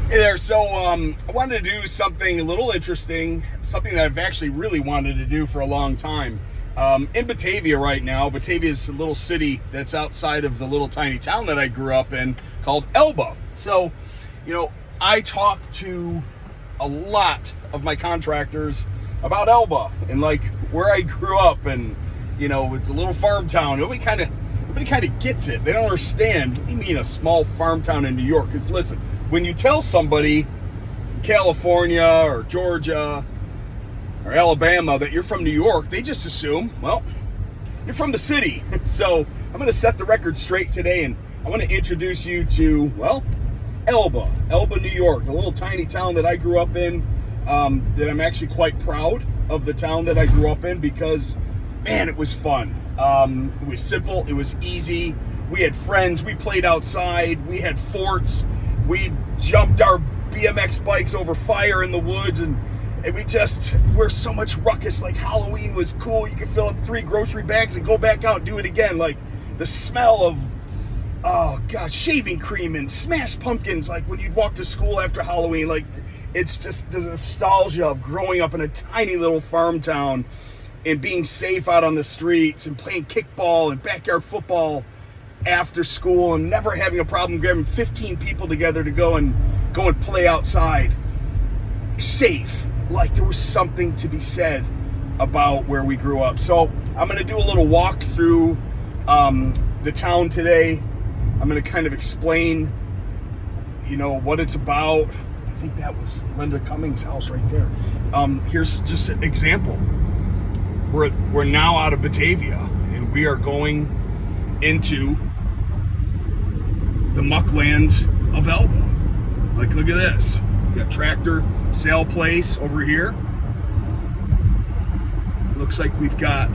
Hey there. I wanted to do something a little interesting, something that I've actually really wanted to do for a long time. In Batavia right now. Batavia is a little city that's outside of the little tiny town that I grew up in called Elba. I talk to a lot of my contractors about Elba and like where I grew up, and it's a little farm town. Nobody kind of gets it. They don't understand. What do you mean a small farm town in New York? Because listen, when you tell somebody from California or Georgia or Alabama that you're from New York, they just assume, well, you're from the city. So I'm going to set the record straight today, and I want to introduce you to, well, Elba, New York, the little tiny town that I grew up in, that I'm actually quite proud of the town that I grew up in because, man, it was fun. It was simple. It was easy. We had friends. We played outside. We had forts. We jumped our BMX bikes over fire in the woods, and we're so much ruckus. Like Halloween was cool. You could fill up 3 grocery bags and go back out and do it again. Like the smell of, oh gosh, shaving cream and smashed pumpkins. Like when you'd walk to school after Halloween, like it's just the nostalgia of growing up in a tiny little farm town and being safe out on the streets and playing kickball and backyard football after school and never having a problem grabbing 15 people together to go and play outside. Safe. Like there was something to be said about where we grew up. So I'm going to do a little walk through the town today. I'm going to kind of explain, what it's about. I think that was Linda Cummings' house right there. Here's just an example. We're now out of Batavia, and we are going into the mucklands of Elba. Like, look at this. We got tractor sale place over here. Looks like we've got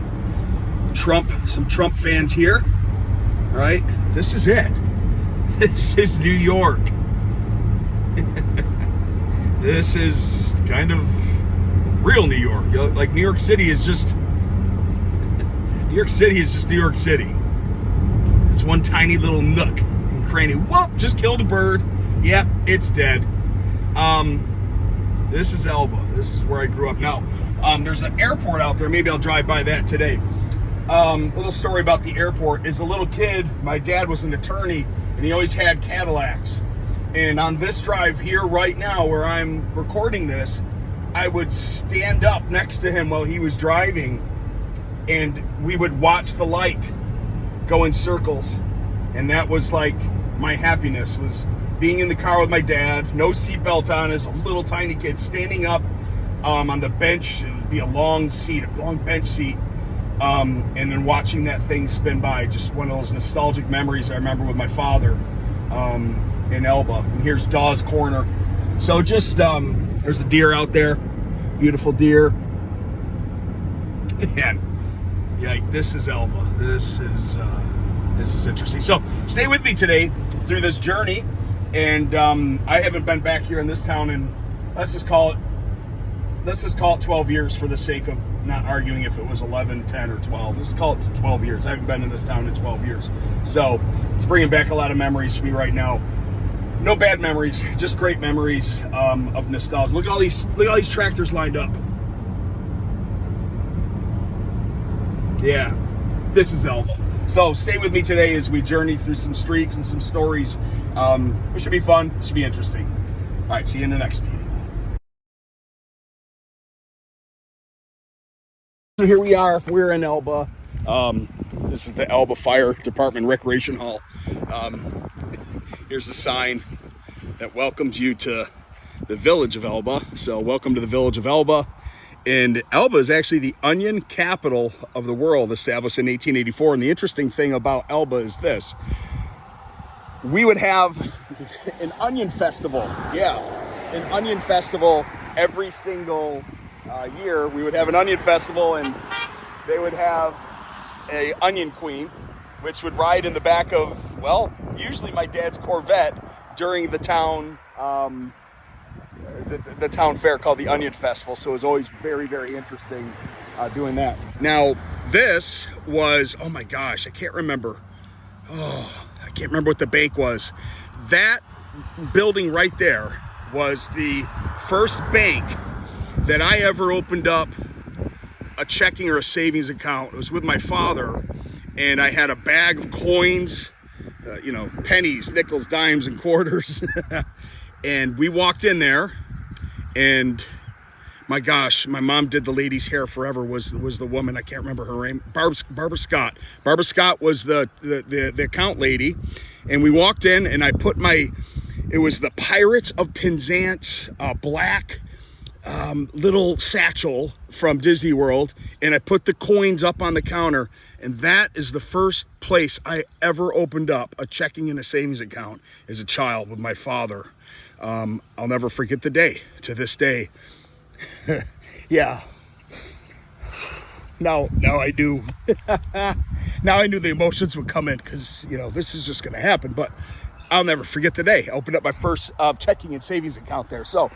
some Trump fans here. All right, this is it. This is New York. This is kind of real New York. Like New York City is just New York City. It's one tiny little nook and cranny. Whoop! Just killed a bird. Yep, it's dead. This is Elba. This is where I grew up. Now, there's an airport out there. Maybe I'll drive by that today. Little story about the airport. As a little kid, my dad was an attorney, and he always had Cadillacs. And on this drive here right now, where I'm recording this, I would stand up next to him while he was driving, and we would watch the light go in circles. And that was like my happiness, was being in the car with my dad, no seatbelt on, as a little tiny kid, standing up on the bench. It would be a long bench seat, and then watching that thing spin by. Just one of those nostalgic memories I remember with my father in Elba. And here's Dawes Corner. So just there's a deer out there, beautiful deer. And yeah, this is Elba. This is interesting. So stay with me today through this journey. And I haven't been back here in this town in, let's just call it 12 years for the sake of not arguing if it was 11, 10, or 12. Let's call it 12 years. I haven't been in this town in 12 years. So it's bringing back a lot of memories for me right now. No bad memories, just great memories of nostalgia. Look at all these tractors lined up. Yeah, this is Elba. So stay with me today as we journey through some streets and some stories. It should be fun. It should be interesting. All right, see you in the next video. So here we are. We're in Elba. This is the Elba Fire Department Recreation Hall. Here's the sign that welcomes you to the village of Elba. So welcome to the village of Elba. And Elba is actually the onion capital of the world, established in 1884. And the interesting thing about Elba is this. We would have an onion festival. Yeah, an onion festival every single year. We would have an onion festival, and they would have a onion queen, which would ride in the back of, well, usually my dad's Corvette during the town the town fair called the Onion Festival. So it was always very, very interesting doing that. Now, this was, oh my gosh, I can't remember. I can't remember what the bank was. That building right there was the first bank that I ever opened up a checking or a savings account. It was with my father, and I had a bag of coins, pennies, nickels, dimes, and quarters. And we walked in there, and my gosh, my mom did the lady's hair forever, was the woman. I can't remember her name. Barbara Scott. Barbara Scott was the account lady. And we walked in, and I put it was the Pirates of Penzance black little satchel from Disney World, and I put the coins up on the counter, and that is the first place I ever opened up a checking and a savings account as a child with my father. I'll never forget the day to this day. Yeah. Now I do. Now I knew the emotions would come in, because this is just going to happen. But I'll never forget the day I opened up my first checking and savings account there. So,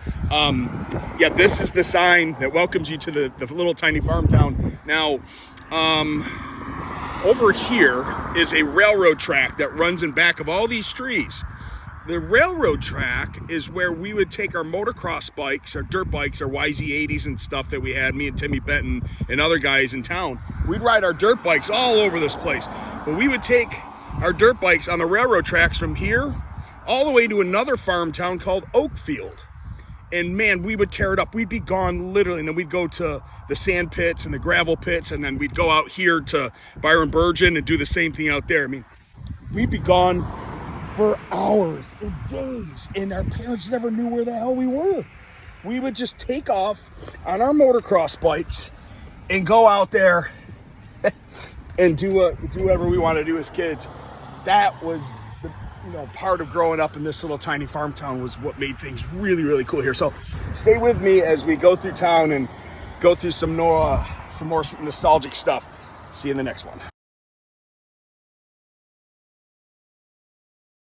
this is the sign that welcomes you to the little tiny farm town. Now, over here is a railroad track that runs in back of all these trees. The railroad track is where we would take our motocross bikes, our dirt bikes, our YZ80s and stuff that we had, me and Timmy Benton and other guys in town. We'd ride our dirt bikes all over this place. But we would take our dirt bikes on the railroad tracks from here all the way to another farm town called Oakfield. And man, we would tear it up. We'd be gone literally, and then we'd go to the sand pits and the gravel pits, and then we'd go out here to Byron Burgeon and do the same thing out there. I mean, we'd be gone for hours and days, and our parents never knew where the hell we were. We would just take off on our motocross bikes and go out there and do whatever we wanted to do as kids. That was part of growing up in this little tiny farm town, was what made things really, really cool here. So stay with me as we go through town and go through some more nostalgic stuff. See you in the next one.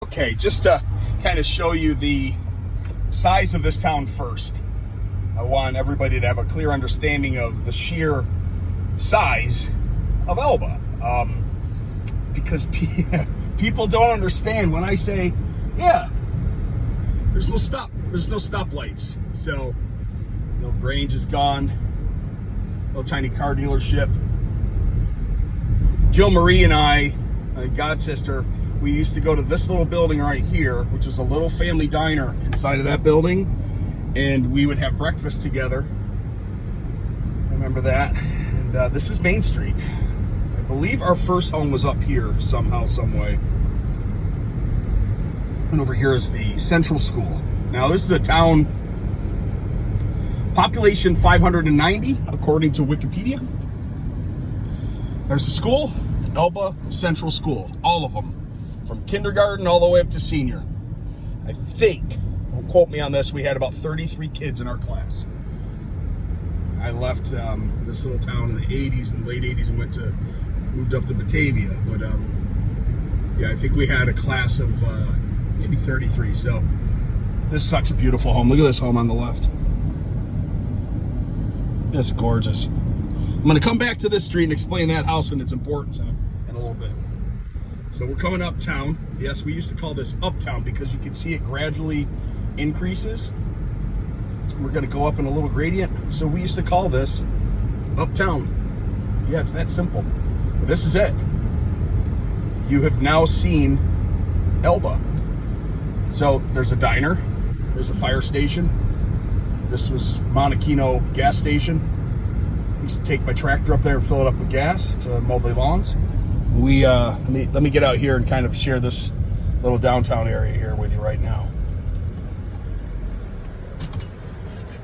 Okay, just to kind of show you the size of this town first, I want everybody to have a clear understanding of the sheer size of Elba. Because people don't understand when I say, there's no stoplights. So, Grange is gone, little tiny car dealership. Jill Marie and I, my god sister, we used to go to this little building right here, which was a little family diner inside of that building, and we would have breakfast together. I remember that. And this is Main Street. I believe our first home was up here somehow, some way. And over here is the Central School. Now, this is a town, population 590, according to Wikipedia. There's the school, Elba Central School, all of them, from kindergarten all the way up to senior. I think, don't quote me on this, we had about 33 kids in our class. I left this little town in the 80s, in the late 80s, and moved up to Batavia. But I think we had a class of maybe 33. So this is such a beautiful home. Look at this home on the left. It's gorgeous. I'm going to come back to this street and explain that house and its importance in a little bit. So we're coming uptown. Yes, we used to call this uptown because you can see it gradually increases. So we're going to go up in a little gradient. So we used to call this uptown. Yeah, it's that simple. But this is it. You have now seen Elba. So there's a diner. There's a fire station. This was Monachino gas station. I used to take my tractor up there and fill it up with gas to mow the lawns. Let me get out here and kind of share this little downtown area here with you right now.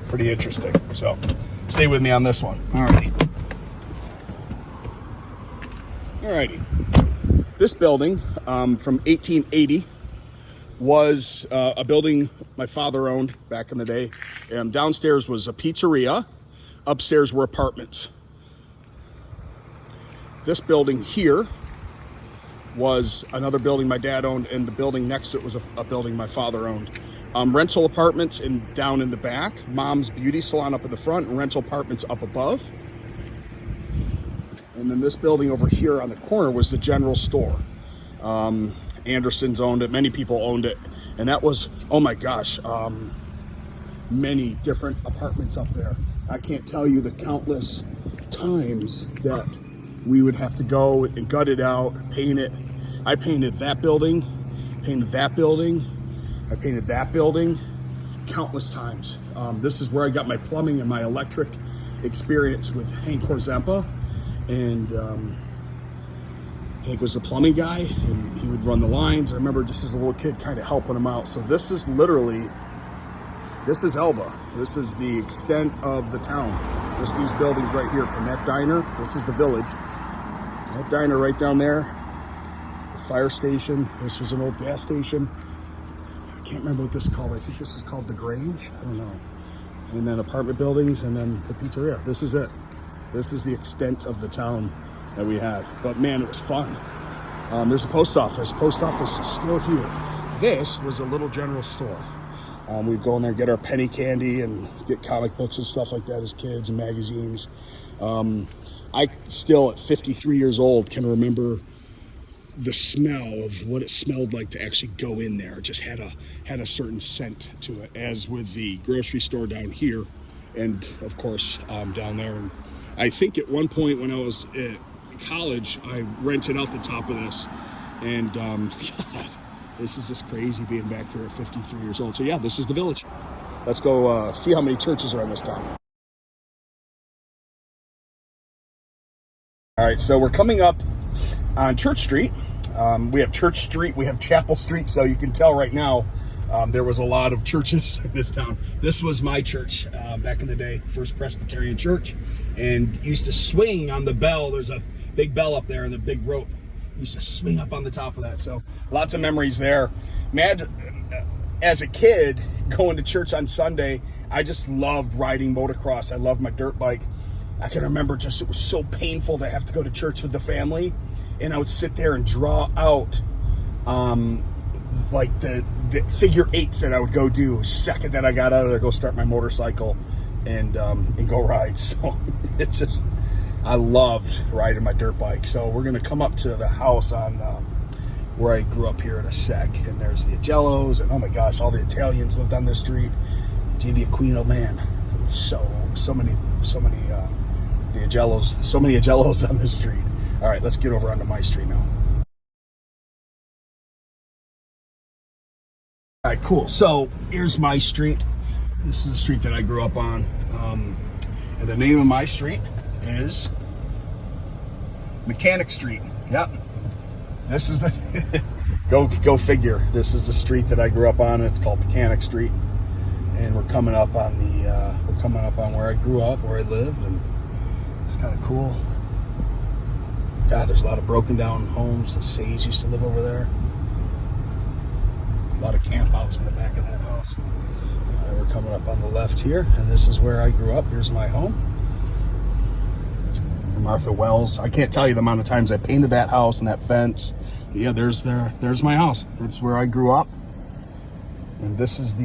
Pretty interesting. So stay with me on this one. Alrighty. This building from 1880 was a building my father owned back in the day. Downstairs was a pizzeria. Upstairs were apartments. This building here was another building my dad owned, and the building next to it was a building my father owned. Rental apartments down in the back, Mom's beauty salon up in the front, and rental apartments up above. And then this building over here on the corner was the general store. Anderson's owned it, many people owned it, and that was, oh my gosh, many different apartments up there. I can't tell you the countless times that we would have to go and gut it out, paint it. I painted that building, painted that building, I painted that building countless times. This is where I got my plumbing and my electric experience with Hank Horzempa, and Hank was the plumbing guy, and he would run the lines. I remember just as a little kid kind of helping him out. So this is literally, this is Elba. This is the extent of the town. Just these buildings right here from that diner. This is the village. That diner right down there, the fire station. This was an old gas station. I can't remember what this is called. I think this is called the Grange. I don't know. And then apartment buildings, and then the pizzeria. This is it. This is the extent of the town that we had. But man, it was fun. There's a post office. Post office is still here. This was a little general store. We'd go in there and get our penny candy and get comic books and stuff like that as kids and magazines. I still, at 53 years old, can remember the smell of what it smelled like to actually go in there. It just had a certain scent to it, as with the grocery store down here, and of course down there. And I think at one point when I was at college, I rented out the top of this, and God, this is just crazy being back here at 53 years old. So yeah, this is the village. Let's go see how many churches are in this town. All right, so we're coming up on Church Street. We have Church Street, we have Chapel Street, so you can tell right now there was a lot of churches in this town. This was my church back in the day, First Presbyterian Church, and used to swing on the bell. There's a big bell up there and the big rope. Used to swing up on the top of that, so lots of memories there. As a kid, going to church on Sunday, I just loved riding motocross. I loved my dirt bike. I can remember just it was so painful to have to go to church with the family, and I would sit there and draw out like the figure eights that I would go do second that I got out of there, go start my motorcycle and go ride. So it's just, I loved riding my dirt bike. So we're gonna come up to the house on where I grew up here in a sec, and there's the Agellos, and oh my gosh, all the Italians lived on this street. G.V. Aquino, man, so many the Agellos, so many Agellos on this street. All right, let's get over onto my street now. All right, cool. So here's my street. This is the street that I grew up on, and the name of my street is Mechanic Street. Yep. This is the go figure. This is the street that I grew up on. It's called Mechanic Street, and we're coming up on where I grew up, where I lived, and it's kind of cool. God, there's a lot of broken down homes. The Says used to live over there. A lot of camp outs in the back of that house. We're coming up on the left here, and this is where I grew up. Here's my home. Martha Wells. I can't tell you the amount of times I painted that house and that fence. Yeah, there's my house. That's where I grew up. And this is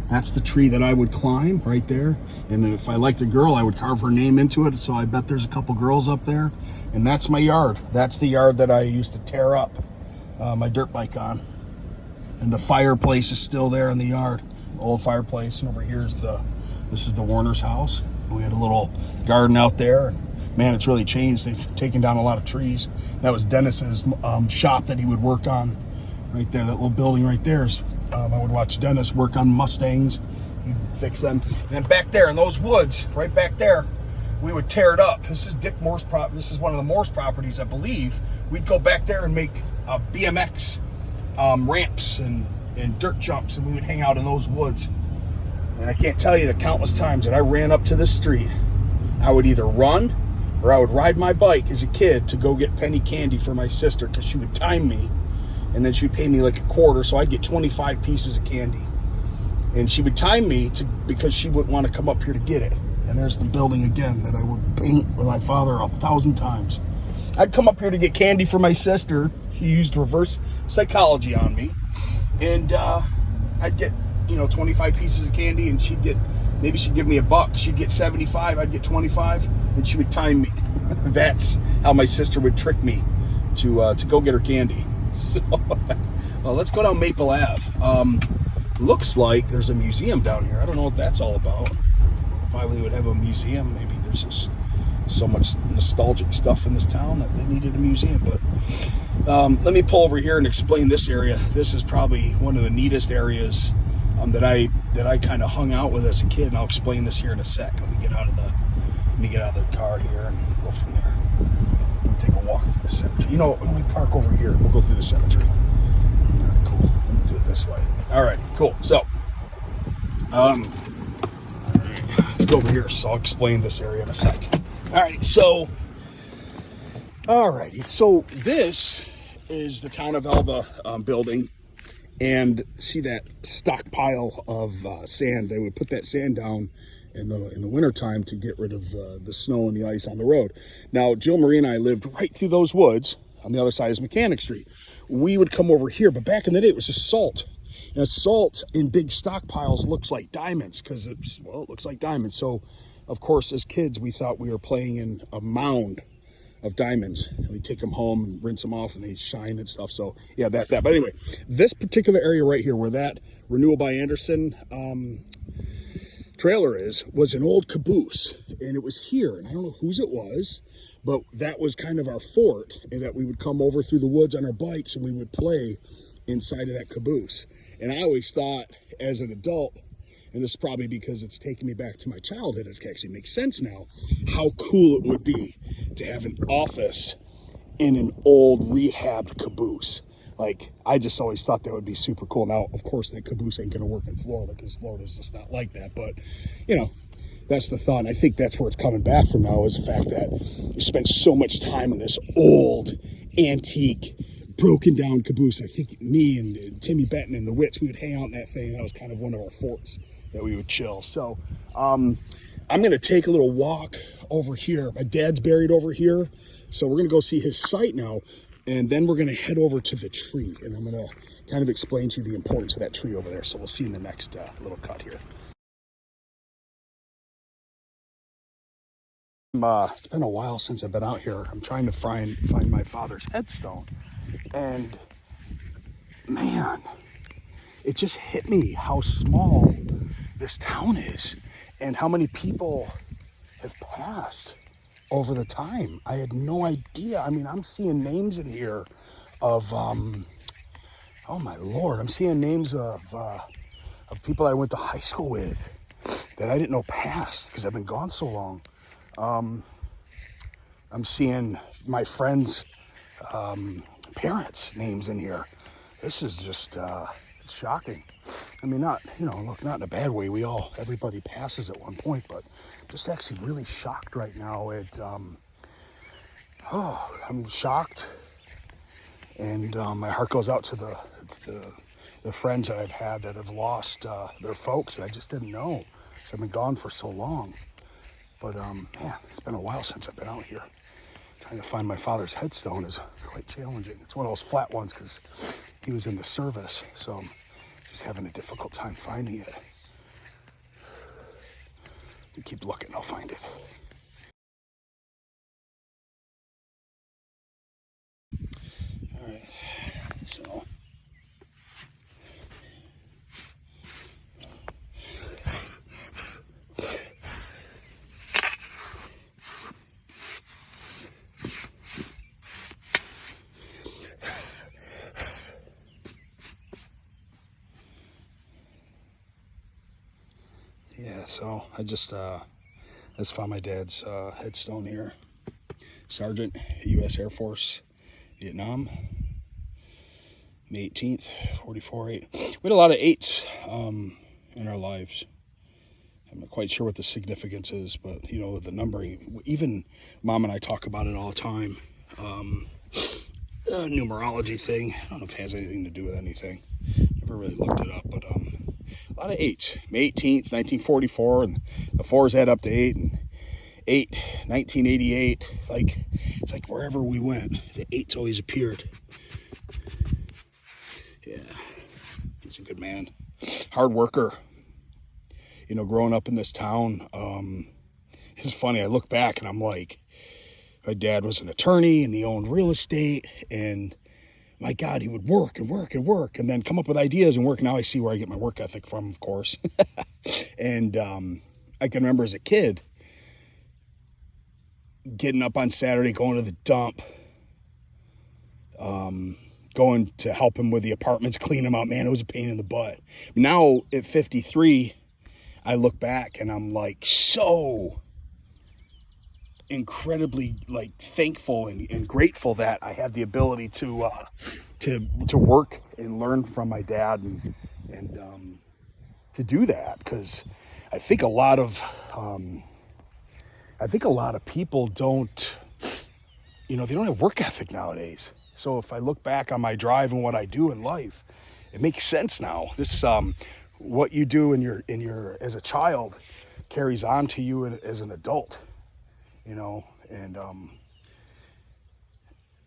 that's the tree that I would climb right there. And if I liked a girl, I would carve her name into it. So I bet there's a couple girls up there. And that's my yard. That's the yard that I used to tear up my dirt bike on. And the fireplace is still there in the yard. Old fireplace. And over here is this is the Warner's house. And we had a little garden out there. And man, it's really changed. They've taken down a lot of trees. That was Dennis's shop that he would work on right there. That little building right there is, I would watch Dennis work on Mustangs. He'd fix them. And then back there in those woods, right back there, we would tear it up. This is Dick Moore's property. This is one of the Moore's properties, I believe. We'd go back there and make BMX ramps and dirt jumps, and we would hang out in those woods. And I can't tell you the countless times that I ran up to this street. I would either run or I would ride my bike as a kid to go get penny candy for my sister, because she would time me, and then she'd pay me like a quarter, so I'd get 25 pieces of candy. And she would time me because she wouldn't want to come up here to get it. And there's the building again that I would paint with my father 1,000 times. I'd come up here to get candy for my sister. She used reverse psychology on me. And I'd get, 25 pieces of candy, and maybe she'd give me $1. She'd get 75, I'd get 25, and she would time me. That's how my sister would trick me to go get her candy. So, well, let's go down Maple Ave. looks like there's a museum down here. I don't know what that's all about. Why they would have a museum. Maybe there's just so much nostalgic stuff in this town that they needed a museum. But let me pull over here and explain this area. This is probably one of the neatest areas that I kind of hung out with as a kid, and I'll explain this here in a sec. Let me get out of the car here and go from there. Let me take a walk through the cemetery. You know, let me park over here. We'll go through the cemetery. All right, cool. Let me do it this way. All right, cool. So, all right, let's go over here. So I'll explain this area in a sec. All right, so this is the town of Elba building, and see that stockpile of sand. They would put that sand down in the wintertime to get rid of the snow and the ice on the road. Now, Jill Marie and I lived right through those woods on the other side is Mechanic Street. We would come over here, but back in the day, it was just salt. And salt in big stockpiles looks like diamonds because it looks like diamonds. So, of course, as kids, we thought we were playing in a mound of diamonds. And we'd take them home and rinse them off, and they shine and stuff. So, yeah, that. But anyway, this particular area right here where that Renewal by Anderson trailer was an old caboose. And it was here. And I don't know whose it was, but that was kind of our fort. And that we would come over through the woods on our bikes, and we would play inside of that caboose. And I always thought, as an adult, and this is probably because it's taken me back to my childhood, it actually makes sense now, how cool it would be to have an office in an old rehabbed caboose. Like, I just always thought that would be super cool. Now, of course, that caboose ain't going to work in Florida because Florida's just not like that. But, you know, that's the thought. And I think that's where it's coming back from now, is the fact that you spent so much time in this old, antique, broken down caboose. I think me and Timmy Benton and the Wits, we would hang out in that thing. That was kind of one of our forts that we would chill. So I'm going to take a little walk over here. My dad's buried over here. So we're going to go see his site now. And then we're going to head over to the tree. And I'm going to kind of explain to you the importance of that tree over there. So we'll see in the next little cut here. It's been a while since I've been out here. I'm trying to find my father's headstone. And man, it just hit me how small this town is and how many people have passed over the time. I had no idea. I mean, I'm seeing names in here of, oh my Lord, I'm seeing names of people I went to high school with that I didn't know passed because I've been gone so long. I'm seeing my friends' parents' names in here. This is just shocking. I mean, not in a bad way. Everybody passes at one point, but just actually really shocked right now. I'm shocked, and my heart goes out to the friends that I've had that have lost their folks that I just didn't know. So I've been gone for so long. But man, it's been a while since I've been out here. Trying to find my father's headstone is quite challenging. It's one of those flat ones because he was in the service, so I'm just having a difficult time finding it. You keep looking, I'll find it. All right, so. Yeah, so I just found my dad's headstone here. Sergeant, U.S. Air Force, Vietnam, May 18th, 44-8. We had a lot of 8s in our lives. I'm not quite sure what the significance is, but, the numbering, even Mom and I talk about it all the time. Numerology thing, I don't know if it has anything to do with anything. Never really looked it up, but a lot of 8s. May 18th, 1944, and the 4s add up to 8, and 8, 1988. It's like wherever we went, the 8s always appeared. Yeah, he's a good man. Hard worker. Growing up in this town, it's funny, I look back and I'm like, my dad was an attorney and he owned real estate, and my God, he would work and work and work and then come up with ideas and work. Now I see where I get my work ethic from, of course. And I can remember as a kid getting up on Saturday, going to the dump, going to help him with the apartments, clean them out. Man, it was a pain in the butt. Now at 53, I look back and I'm like so incredibly like thankful and grateful that I had the ability to work and learn from my dad and to do that, because I think a lot of people don't, they don't have work ethic nowadays. So if I look back on my drive and what I do in life, it makes sense now. This what you do in your as a child carries on to you as an adult, and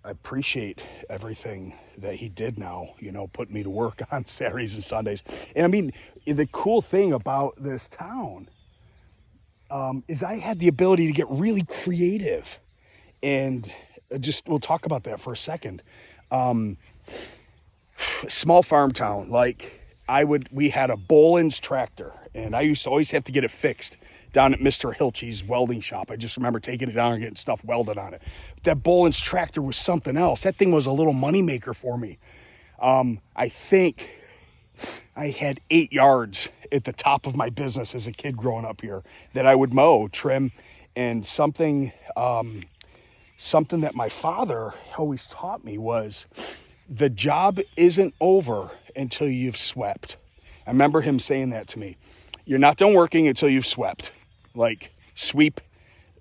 I appreciate everything that he did now, put me to work on Saturdays and Sundays. And I mean, the cool thing about this town is I had the ability to get really creative, and we'll talk about that for a second. Small farm town, like we had a Boland's tractor, and I used to always have to get it fixed down at Mr. Hilchey's welding shop. I just remember taking it down and getting stuff welded on it. That Boland's tractor was something else. That thing was a little moneymaker for me. I think I had 8 yards at the top of my business as a kid growing up here that I would mow, trim, and something that my father always taught me was the job isn't over until you've swept. I remember him saying that to me. You're not done working until you've swept. Like, sweep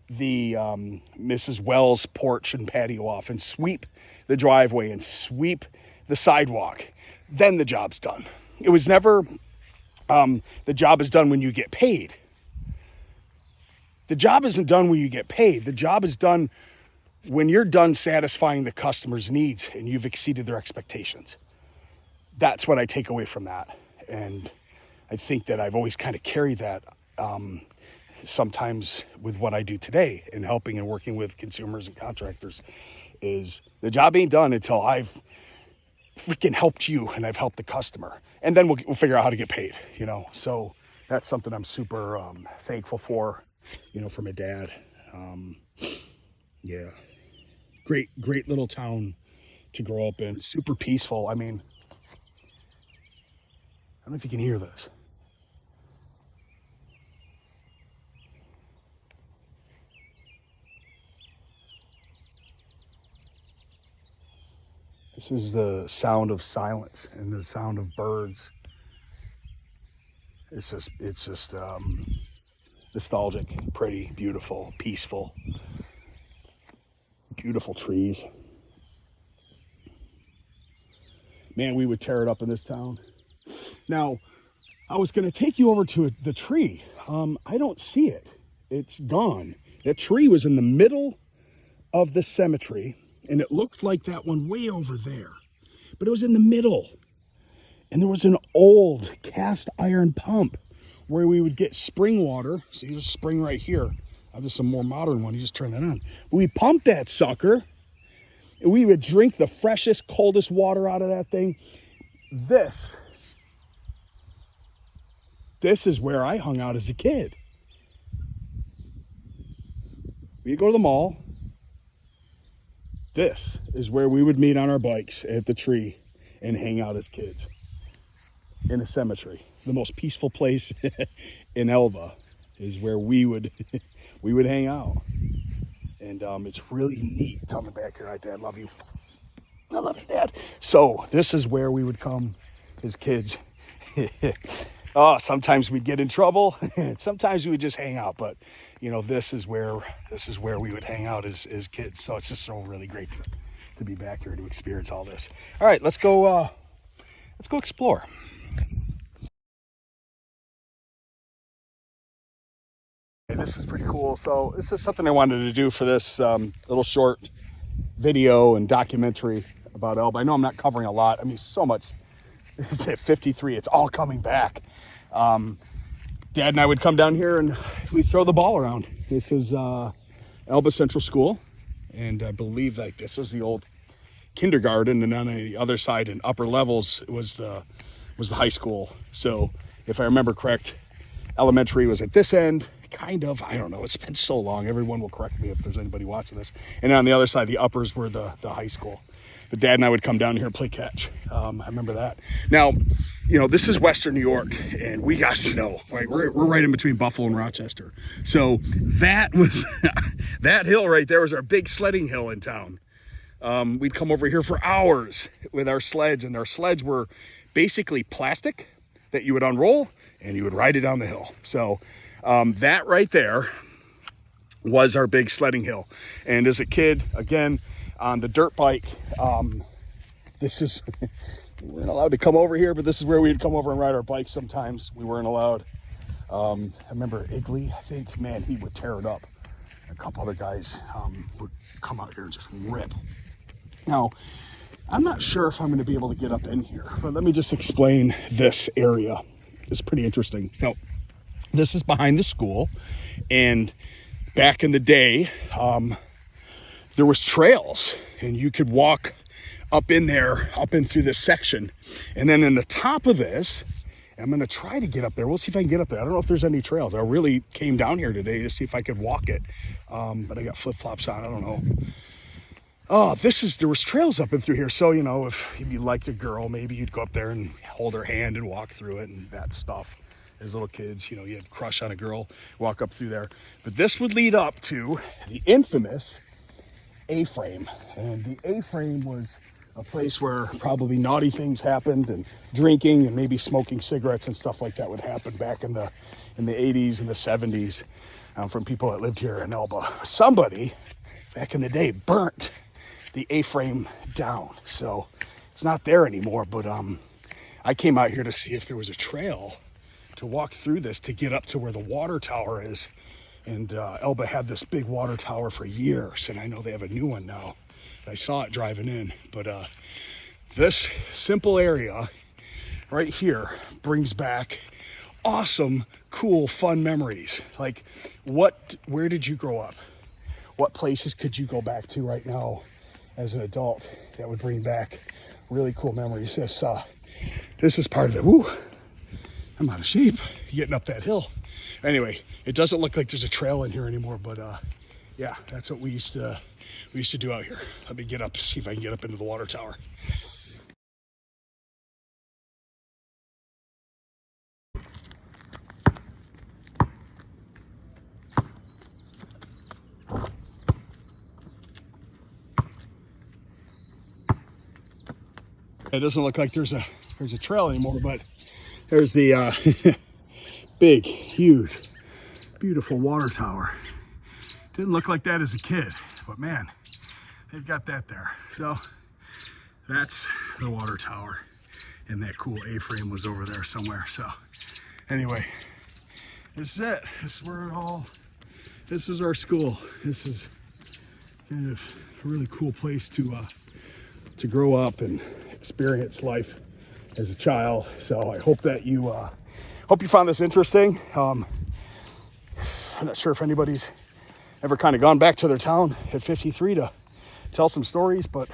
the Mrs. Wells' porch and patio off, and sweep the driveway, and sweep the sidewalk. Then the job's done. It was never, the job is done when you get paid. The job isn't done when you get paid. The job is done when you're done satisfying the customer's needs and you've exceeded their expectations. That's what I take away from that. And I think that I've always kind of carried that sometimes with what I do today in helping and working with consumers and contractors, is the job ain't done until I've freaking helped you and I've helped the customer. And then we'll figure out how to get paid, So that's something I'm super thankful for, for my dad. Yeah. Great little town to grow up in. Super peaceful. I mean, I don't know if you can hear this. This is the sound of silence and the sound of birds. It's just nostalgic, pretty, beautiful, peaceful. Beautiful trees. Man, we would tear it up in this town. Now, I was going to take you over to the tree. I don't see it. It's gone. That tree was in the middle of the cemetery, and it looked like that one way over there. But it was in the middle. And there was an old cast iron pump where we would get spring water. See, there's a spring right here. This is a more modern one. You just turn that on. We pumped that sucker, and we would drink the freshest, coldest water out of that thing. This is where I hung out as a kid. We'd go to the mall. This is where we would meet on our bikes at the tree and hang out as kids in a cemetery. The most peaceful place in Elba is where we would hang out. And it's really neat coming back here. All right, Dad, love you. I love you, Dad. So this is where we would come as kids. Sometimes we'd get in trouble. Sometimes we would just hang out. But this is where we would hang out as kids. So it's just so really great to be back here to experience all this. All right, let's go explore. This is pretty cool. So this is something I wanted to do for this little short video and documentary about Elba. I know I'm not covering a lot. I mean, so much. It's at 53. It's all coming back. Dad and I would come down here and we'd throw the ball around. This is Elba Central School. And I believe like this was the old kindergarten, and then on the other side in upper levels was the high school. So if I remember correct, elementary was at this end, kind of. I don't know. It's been so long. Everyone will correct me if there's anybody watching this. And on the other side, the uppers were the high school. But Dad and I would come down here and play catch. I remember that. Now, this is Western New York, and we got snow. Right? We're right in between Buffalo and Rochester. So that was that hill right there was our big sledding hill in town. We'd come over here for hours with our sleds, and our sleds were basically plastic that you would unroll and you would ride it down the hill. So that right there was our big sledding hill. And as a kid, again, on the dirt bike, this is, we weren't allowed to come over here, but this is where we'd come over and ride our bikes sometimes. We weren't allowed. I remember Igley, I think, man, he would tear it up. A couple other guys would come out here and just rip. Now, I'm not sure if I'm going to be able to get up in here, but let me just explain this area. It's pretty interesting. So this is behind the school, and back in the day, there was trails, and you could walk up in there, up in through this section. And then in the top of this, I'm going to try to get up there. We'll see if I can get up there. I don't know if there's any trails. I really came down here today to see if I could walk it. But I got flip-flops on. I don't know. Oh, there was trails up and through here. So, if you liked a girl, maybe you'd go up there and hold her hand and walk through it and that stuff. As little kids, you had a crush on a girl, walk up through there. But this would lead up to the infamous A-frame. And the A-frame was a place where probably naughty things happened, and drinking and maybe smoking cigarettes and stuff like that would happen back in the 80s and the 70s from people that lived here in Elba. Somebody back in the day burnt the A-frame down, so it's not there anymore. But I came out here to see if there was a trail to walk through this to get up to where the water tower is. And Elba had this big water tower for years, and I know they have a new one now. I saw it driving in, but this simple area right here brings back awesome, cool, fun memories. Like, where did you grow up? What places could you go back to right now as an adult that would bring back really cool memories? This is part of it. Woo, I'm out of shape getting up that hill. Anyway, it doesn't look like there's a trail in here anymore, but yeah, that's what we used to do out here. Let me get up, see if I can get up into the water tower. It doesn't look like there's a trail anymore, but there's the big, huge, beautiful water tower. Didn't look like that as a kid, but man, they've got that there. So that's the water tower, and that cool A-frame was over there somewhere. So anyway, this is it. This is our school. This is kind of a really cool place to grow up and experience life as a child. So I hope that you found this interesting. I'm not sure if anybody's ever kind of gone back to their town at 53 to tell some stories, but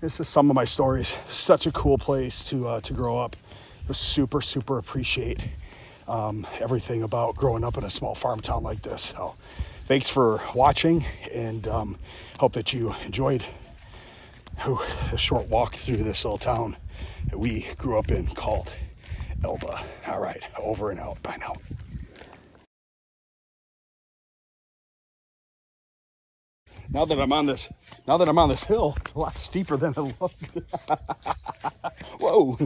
this is some of my stories. Such a cool place to grow up. Just super, super appreciate everything about growing up in a small farm town like this. So thanks for watching, and hope that you enjoyed a short walk through this little town that we grew up in called Elba. All right, over and out. Bye now. Now that I'm on this hill, it's a lot steeper than I loved. Whoa.